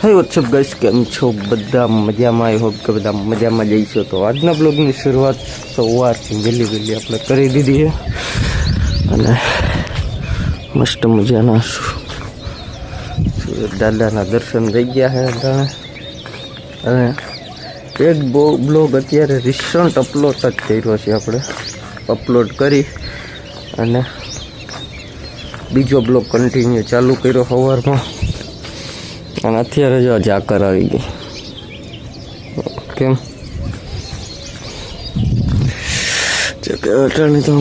હે WhatsApp guys, કેમ છો બધા? મજામાં? આઈ હોપ કે બધા મજામાં જઈશો. તો આજના બ્લોગની શરૂઆત સવારથી વહેલી આપણે કરી દીધી છે અને મસ્ત મજાના દાદાના દર્શન થઈ ગયા છે અને એક બ્લોગ અત્યારે રિસન્ટ અપલોડ જ કર્યો છે. આપણે અપલોડ કરી અને બીજો બ્લોગ કન્ટિન્યુ ચાલુ કર્યો સવારમાં અને અત્યારે જો ઝાકર આવી ગઈ. કેમ અટાણે તો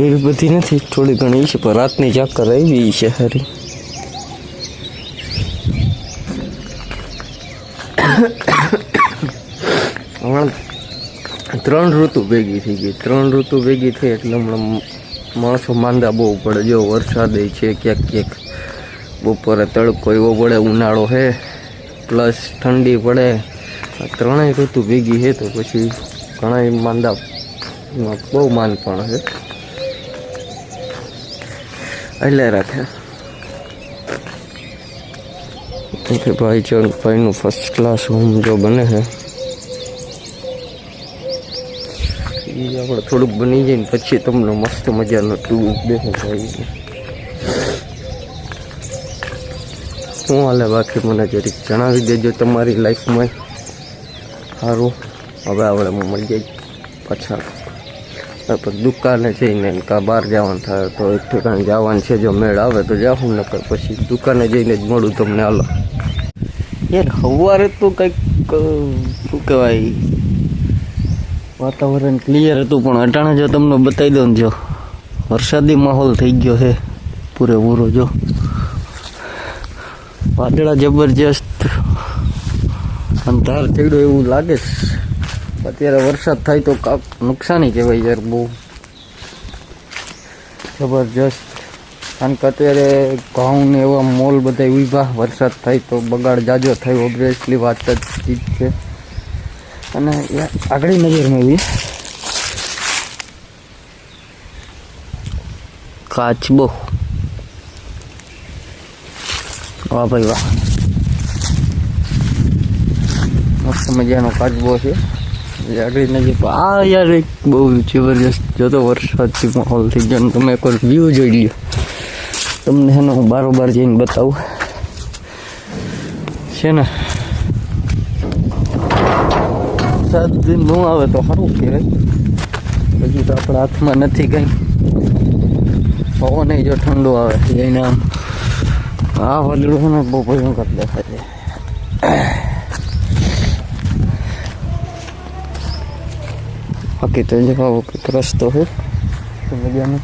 એવી બધી નથી, થોડી ઘણી છે, પણ રાતની ઝાકર આવી છે સારી. હમણાં 3 ઋતુ ભેગી થઈ ગઈ. 3 ઋતુ ભેગી થઈ એટલે હમણાં માણસો માંદા બહુ પડે. જો વરસાદ છે, ક્યાંક બપોરે તડકો એવો પડે, ઉનાળો છે પ્લસ ઠંડી પડે. આ 3 ઋતુ ભેગી છે તો પછી ઘણા માંદા બહુ માંદ પણ છે એટલે રાખે કે ભાઈનું ફર્સ્ટ ક્લાસ હોમ જો બને છે એ આપણે થોડુંક બની જાય ને પછી તમને મસ્ત મજાનો ટૂર દેખાય. શું હાલે બાકી મને જરીક જણાવી દેજો તમારી લાઈફમાં. સારું, હવે આપણે મળી જાય પાછા દુકાને જઈને કાં બહાર જવાનું થાય તો એક ઠેકાણે જવાનું છે. જો મેળ આવે તો જાઉં, નકર પછી દુકાને જઈને જ મળું તમને. હાલો યાર, સવારે તો કંઈક શું કહેવાય વાતાવરણ ક્લિયર હતું, પણ અટાણે જો તમને બતાવી દઉં ને, જો વરસાદી માહોલ થઈ ગયો છે પૂરેપૂરો. જો વાદળા જબરજસ્ત અંધાર ચડ્યો એવું લાગે છે. અત્યારે વરસાદ થાય તો કાંક નુકસાની કહેવાય યાર, બહુ જબરજસ્ત. કારણ કે અત્યારે ઘઉં ને એવા મોલ બધા ઉભા, વરસાદ થાય તો બગાડ જાજો થાય, ઓબ્વિયસલી વાત જ ચીજ છે. અને આગળ નજરમાં એવી કાચબો, વાહ ભાઈ વાહ, મસ્ત મજાનો કાચબો છે આગળ નજર. આ યાર એક બહુ જબરજસ્ત જોતો વરસાદથી માહોલ થઈ ગયો. તમે એક વાર વ્યૂ જોઈ લ્યો, તમને એનો હું બારોબાર જઈને બતાવું છે ને. વરસાદ ન આવે તો સારું કહેવાય, હજુ તો આપણા હાથમાં નથી કંઈ. પવન જો ઠંડો આવે જઈને આમ આ વાદળું છે ને બહુ ભયંકર દેખાય છે. બાકી તો જવાબ કંઈક રસ્તો છે મજાનો.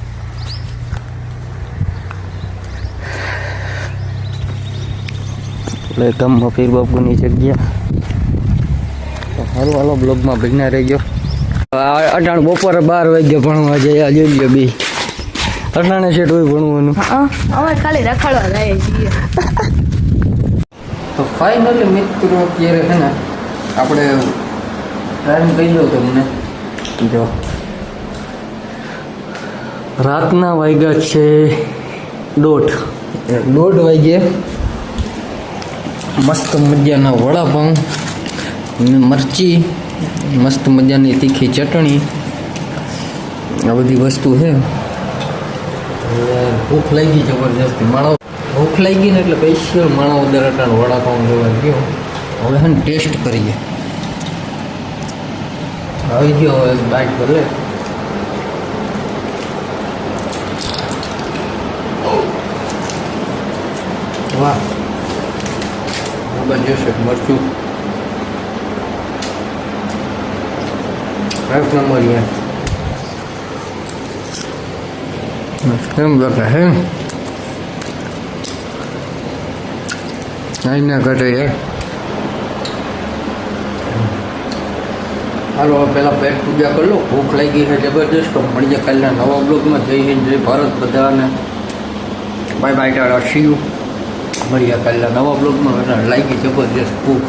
એટલે ગામમાં પીર બાપુની જગ્યા. સારું, હાલો બ્લોગમાં બન્યા રહી ગયો. અટાણ બપોરે 12 વાગ્યા ભણવા જાય જોઈ લો બી. અટાણે છે તોય ભણવાનું. અમે ખાલી રખડવા જઈએ છીએ. તો ફાઇનલી મિત્રો અત્યારે છે ને આપણે ટાઈમ કહી દો તમને. જો રાતના વાગ્યા છે 1:30 વાગ્યે. મસ્ત મજાના વડાપાઉં, મરચી, મસ્ત મજાની તીખી ચટણી, આ બધી વસ્તુ છે. ભૂખ લાગી જબરજસ્ત. માણો ભૂખ લાગી ને એટલે સ્પેશિયલ માણો દરટાણ વડાપાઉં જોવા ગયો. હવે હે ને ટેસ્ટ કરીએ. આવી ગયો, હવે બાઈટ પર લે. વાહ, જશે મરચું એક નંબર યાર. કેમ લખે હે નહીં ના ઘટે યાર. હાલો પહેલાં પેટ પૂજા કરી લો, ભૂખ લાગી છે જબરજસ્ત. તો મળીએ કાલના નવા બ્લોગમાં. જય હિન્દ, જય ભારત બધાને. Bye bye, Tata, C you. મળીએ કાલના નવા બ્લોગમાં. લાગી જબરજસ્ત ભૂખ.